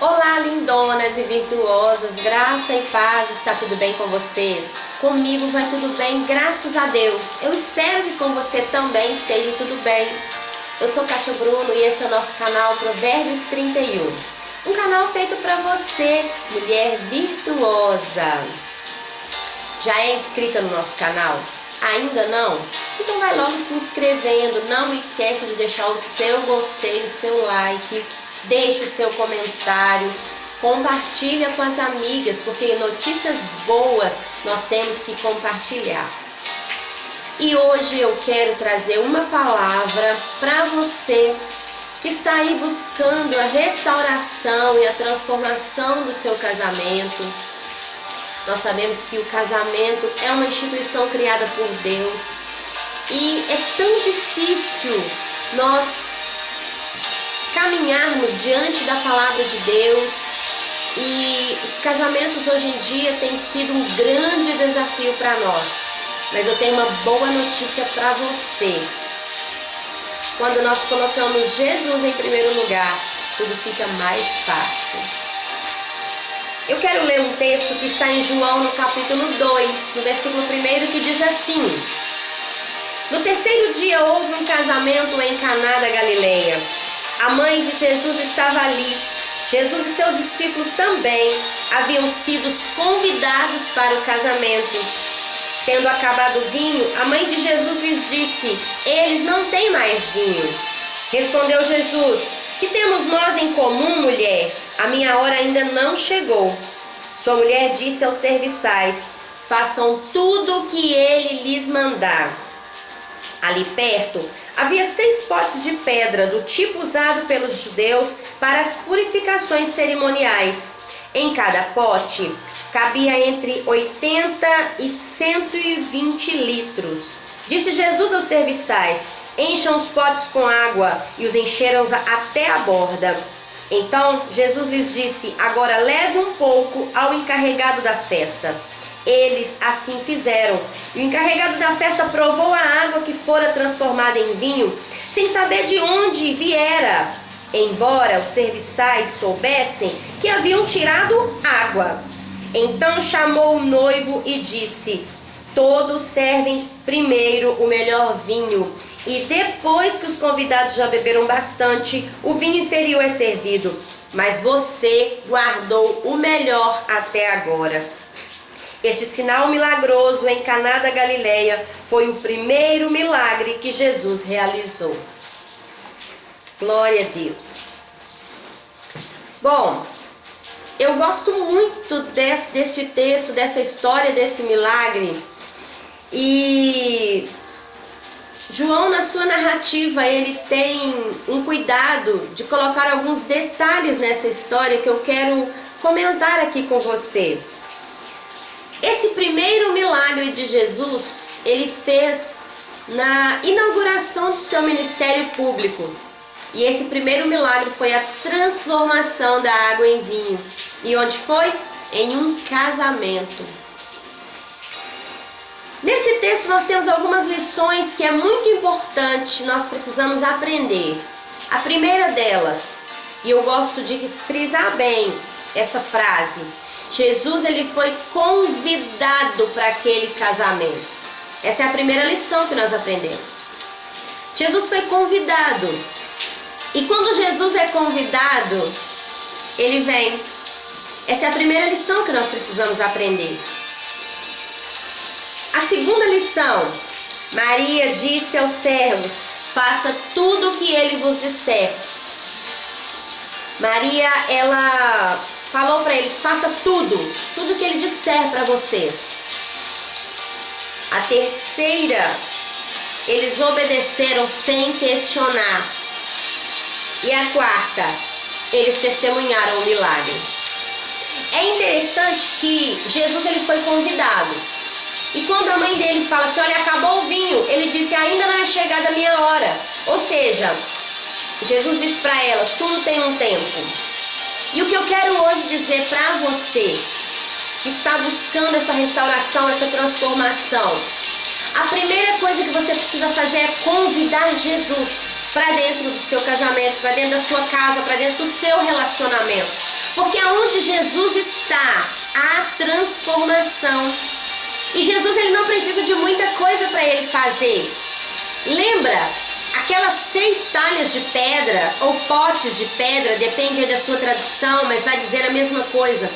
Olá, lindonas e virtuosas, graça e paz, está tudo bem com vocês? Comigo vai tudo bem, graças a Deus. Eu espero que com você também esteja tudo bem. Eu sou Kátia Bruno e esse é o nosso canal Provérbios 31. Um canal feito para você, mulher virtuosa. Já é inscrita no nosso canal? Ainda não? Então vai logo se inscrevendo, não esqueça de deixar o seu gostei, o seu like. Deixe o seu comentário, compartilha com as amigas, porque notícias boas nós temos que compartilhar. E hoje eu quero trazer uma palavra para você que está aí buscando a restauração e a transformação do seu casamento. Nós sabemos que o casamento é uma instituição criada por Deus e é tão difícil nós caminharmos diante da palavra de Deus, e os casamentos hoje em dia têm sido um grande desafio para nós. Mas eu tenho uma boa notícia para você. Quando nós colocamos Jesus em primeiro lugar, tudo fica mais fácil. Eu quero ler um texto que está em João no capítulo 2, no versículo 1, que diz assim: No terceiro dia houve um casamento em Caná da Galileia. A mãe de Jesus estava ali. Jesus e seus discípulos também haviam sido convidados para o casamento. Tendo acabado o vinho, a mãe de Jesus lhes disse: Eles não têm mais vinho. Respondeu Jesus: Que temos nós em comum, mulher? A minha hora ainda não chegou. Sua mulher disse aos serviçais: Façam tudo o que ele lhes mandar. Ali perto havia 6 potes de pedra, do tipo usado pelos judeus para as purificações cerimoniais. Em cada pote cabia entre 80 e 120 litros. Disse Jesus aos serviçais: Encham os potes com água, e os encheram até a borda. Então Jesus lhes disse: Agora leve um pouco ao encarregado da festa. Eles assim fizeram. E o encarregado da festa provou a água que fora transformada em vinho, sem saber de onde viera, embora os serviçais soubessem que haviam tirado água. Então chamou o noivo e disse: Todos servem primeiro o melhor vinho, e depois que os convidados já beberam bastante, o vinho inferior é servido. Mas você guardou o melhor até agora. Este sinal milagroso em Caná da Galileia foi o primeiro milagre que Jesus realizou. Glória a Deus. Bom, eu gosto muito deste texto, dessa história, desse milagre. E João, na sua narrativa, ele tem um cuidado de colocar alguns detalhes nessa história que eu quero comentar aqui com você. Esse primeiro milagre de Jesus, ele fez na inauguração do seu ministério público. E esse primeiro milagre foi a transformação da água em vinho. E onde foi? Em um casamento. Nesse texto nós temos algumas lições que é muito importante, nós precisamos aprender. A primeira delas, e eu gosto de frisar bem essa frase: Jesus, ele foi convidado para aquele casamento. Essa é a primeira lição que nós aprendemos. Jesus foi convidado. E quando Jesus é convidado, ele vem. Essa é a primeira lição que nós precisamos aprender. A segunda lição: Maria disse aos servos: Faça tudo o que ele vos disser. Maria, ela falou para eles: faça tudo que ele disser para vocês. A terceira, eles obedeceram sem questionar. E a quarta, eles testemunharam o milagre. É interessante que Jesus, ele foi convidado. E quando a mãe dele fala assim: olha, acabou o vinho, ele disse: ainda não é chegada a minha hora. Ou seja, Jesus disse para ela: tudo tem um tempo. E o que eu quero hoje dizer para você que está buscando essa restauração, essa transformação: a primeira coisa que você precisa fazer é convidar Jesus para dentro do seu casamento, para dentro da sua casa, para dentro do seu relacionamento. Porque aonde Jesus está, há transformação. E Jesus, ele não precisa de muita coisa para ele fazer. Lembra aquelas 6 talhas de pedra ou potes de pedra, depende da sua tradução, mas vai dizer a mesma coisa.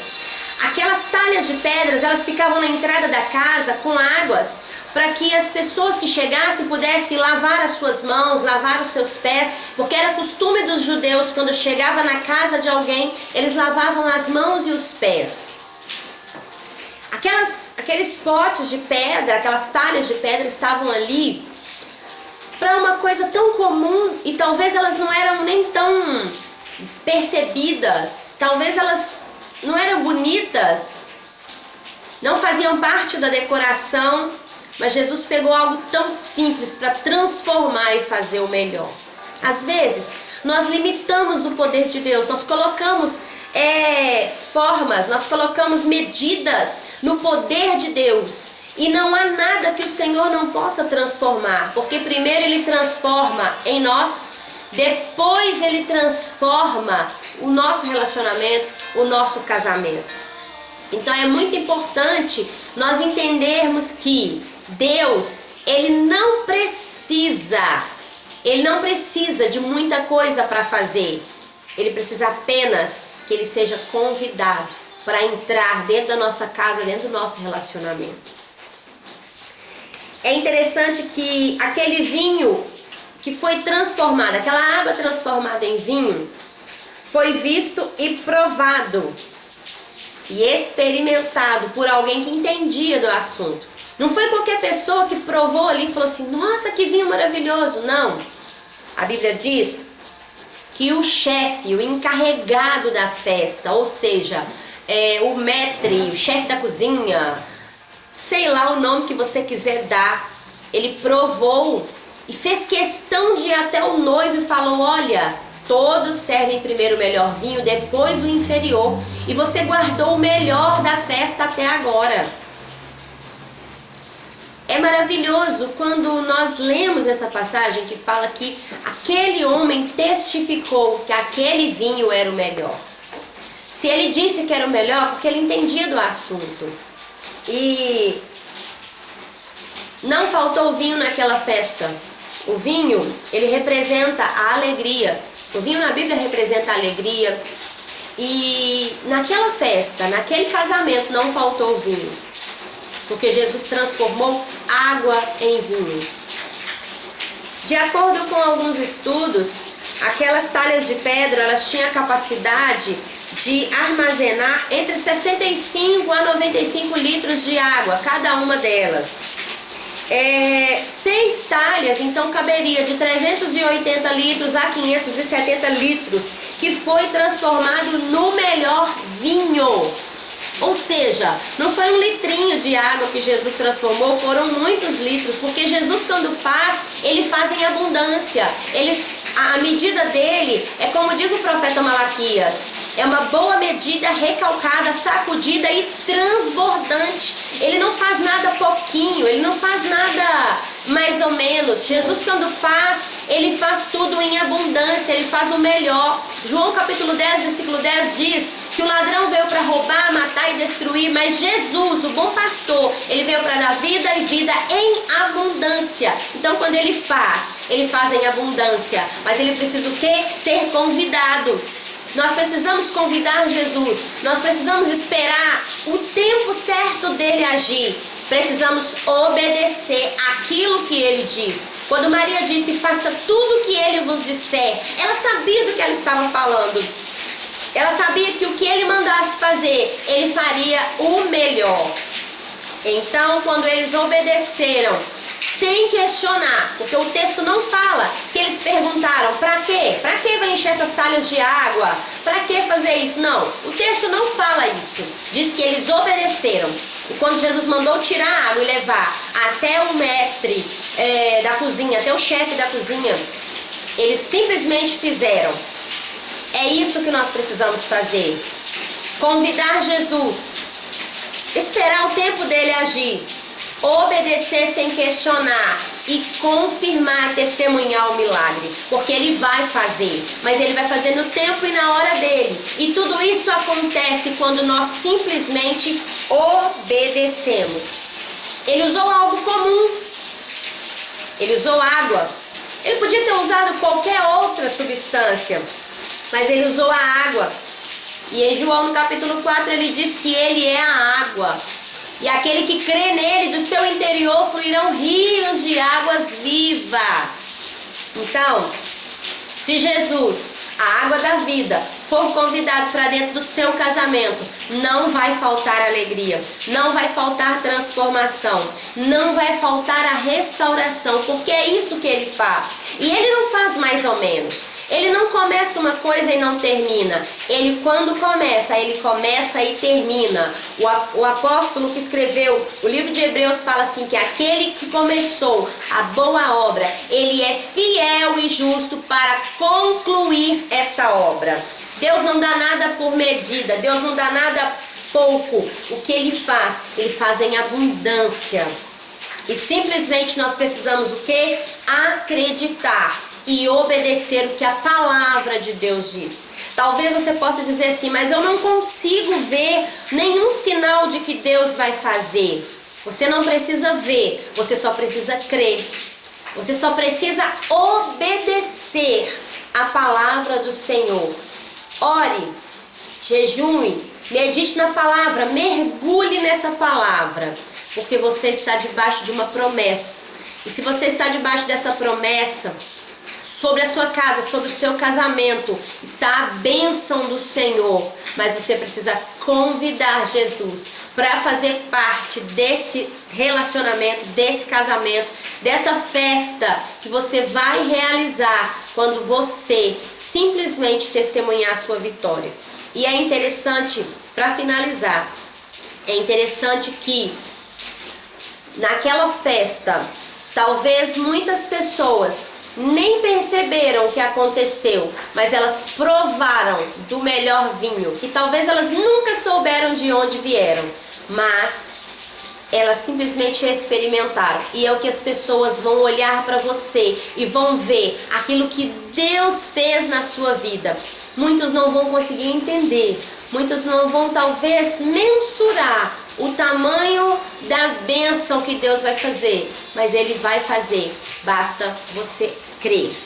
Aquelas talhas de pedras, elas ficavam na entrada da casa com águas, para que as pessoas que chegassem pudessem lavar as suas mãos, lavar os seus pés, porque era costume dos judeus, quando chegava na casa de alguém, eles lavavam as mãos e os pés. Aqueles potes de pedra, aquelas talhas de pedra estavam ali para uma coisa tão comum, e talvez elas não eram nem tão percebidas, talvez elas não eram bonitas, não faziam parte da decoração, mas Jesus pegou algo tão simples para transformar e fazer o melhor. Às vezes, nós limitamos o poder de Deus, nós colocamos formas, nós colocamos medidas no poder de Deus, e não há nada que o Senhor não possa transformar, porque primeiro Ele transforma em nós, depois Ele transforma o nosso relacionamento, o nosso casamento. Então é muito importante nós entendermos que Deus, Ele não precisa de muita coisa para fazer. Ele precisa apenas que Ele seja convidado para entrar dentro da nossa casa, dentro do nosso relacionamento. É interessante que aquele vinho que foi transformado, aquela água transformada em vinho, foi visto e provado e experimentado por alguém que entendia do assunto. Não foi qualquer pessoa que provou ali e falou assim, nossa, que vinho maravilhoso. Não. A Bíblia diz que o chefe, o encarregado da festa, ou seja, o maître, o chefe da cozinha, sei lá o nome que você quiser dar, ele provou e fez questão de ir até o noivo e falou, olha, todos servem primeiro o melhor vinho, depois o inferior, e você guardou o melhor da festa até agora. É maravilhoso quando nós lemos essa passagem que fala que aquele homem testificou que aquele vinho era o melhor. Se ele disse que era o melhor, porque ele entendia do assunto. E não faltou vinho naquela festa. O vinho, ele representa a alegria. O vinho na Bíblia representa a alegria. E naquela festa, naquele casamento, não faltou vinho, porque Jesus transformou água em vinho. De acordo com alguns estudos, aquelas talhas de pedra, elas tinham a capacidade de armazenar entre 65 a 95 litros de água, cada uma delas. 6 talhas, então caberia de 380 litros a 570 litros, que foi transformado no melhor vinho. Ou seja, não foi um litrinho de água que Jesus transformou, foram muitos litros, porque Jesus, quando faz, ele faz em abundância. A medida dele é como diz o profeta Malaquias, é uma boa medida, recalcada, sacudida e transbordante. Ele não faz nada pouquinho, ele não faz nada mais ou menos. Jesus, quando faz, ele faz tudo em abundância, ele faz o melhor. João capítulo 10, versículo 10 diz que o ladrão veio para roubar, matar e destruir, mas Jesus, o bom pastor, ele veio para dar vida e vida em abundância. Então, quando ele faz em abundância, mas ele precisa o quê? Ser convidado. Nós precisamos convidar Jesus, nós precisamos esperar o tempo certo dele agir. Precisamos obedecer aquilo que ele diz. Quando Maria disse, faça tudo o que ele vos disser, ela sabia do que ela estava falando. Ela sabia que o que ele mandasse fazer, ele faria o melhor. Então, quando eles obedeceram, sem questionar, porque o texto não fala que eles perguntaram, para quê? Para que vai encher essas talhas de água? Para que fazer isso? Não, o texto não fala isso. Diz que eles obedeceram. E quando Jesus mandou tirar a água e levar até o mestre da cozinha, até o chefe da cozinha, eles simplesmente fizeram. É isso que nós precisamos fazer. Convidar Jesus, esperar o tempo dele agir, obedecer sem questionar e confirmar, testemunhar o milagre, porque ele vai fazer, mas ele vai fazer no tempo e na hora dele. E tudo isso acontece quando nós simplesmente obedecemos. Ele usou algo comum, ele usou água. Ele podia ter usado qualquer outra substância, mas ele usou a água. E em João no capítulo 4 ele diz que ele é a água. E aquele que crê nele, do seu interior fluirão rios de águas vivas. Então, se Jesus, a água da vida, for convidado para dentro do seu casamento, não vai faltar alegria, não vai faltar transformação, não vai faltar a restauração, porque é isso que ele faz. E ele não faz mais ou menos. Ele não começa uma coisa e não termina. Ele, quando começa, ele começa e termina. O apóstolo que escreveu o livro de Hebreus fala assim, que aquele que começou a boa obra, ele é fiel e justo para concluir esta obra. Deus não dá nada por medida, Deus não dá nada pouco. O que ele faz em abundância. E simplesmente nós precisamos o quê? Acreditar e obedecer o que a palavra de Deus diz. Talvez você possa dizer assim, mas eu não consigo ver nenhum sinal de que Deus vai fazer. Você não precisa ver, você só precisa crer. Você só precisa obedecer a palavra do Senhor. Ore, jejue, medite na palavra, mergulhe nessa palavra, porque você está debaixo de uma promessa. E se você está debaixo dessa promessa, sobre a sua casa, sobre o seu casamento, está a bênção do Senhor. Mas você precisa convidar Jesus para fazer parte desse relacionamento, desse casamento, dessa festa que você vai realizar quando você simplesmente testemunhar a sua vitória. E é interessante, para finalizar, é interessante que naquela festa, talvez muitas pessoas nem perceberam o que aconteceu, mas elas provaram do melhor vinho, que talvez elas nunca souberam de onde vieram, mas elas simplesmente experimentaram. E é o que as pessoas vão olhar para você e vão ver aquilo que Deus fez na sua vida. Muitos não vão conseguir entender, muitos não vão talvez mensurar o tamanho da bênção que Deus vai fazer, mas Ele vai fazer, basta você crer.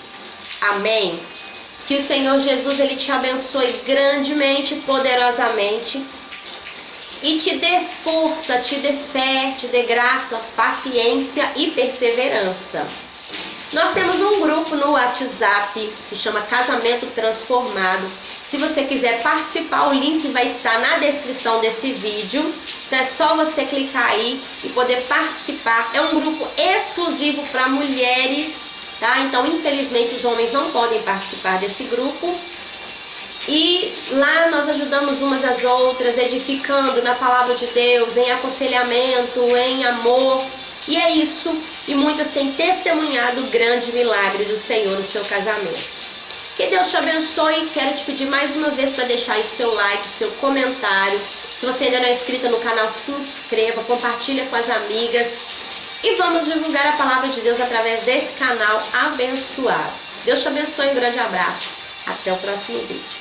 Amém? Que o Senhor Jesus, Ele te abençoe grandemente, poderosamente, e te dê força, te dê fé, te dê graça, paciência e perseverança. Nós temos um grupo no WhatsApp que chama Casamento Transformado. Se você quiser participar, o link vai estar na descrição desse vídeo. Então é só você clicar aí e poder participar. É um grupo exclusivo para mulheres, tá? Então, infelizmente, os homens não podem participar desse grupo. E lá nós ajudamos umas às outras, edificando na palavra de Deus, em aconselhamento, em amor. E é isso. E muitas têm testemunhado o grande milagre do Senhor no seu casamento. Que Deus te abençoe. Quero te pedir mais uma vez para deixar aí o seu like, o seu comentário. Se você ainda não é inscrita no canal, se inscreva, compartilha com as amigas. E vamos divulgar a palavra de Deus através desse canal abençoado. Deus te abençoe, um grande abraço. Até o próximo vídeo.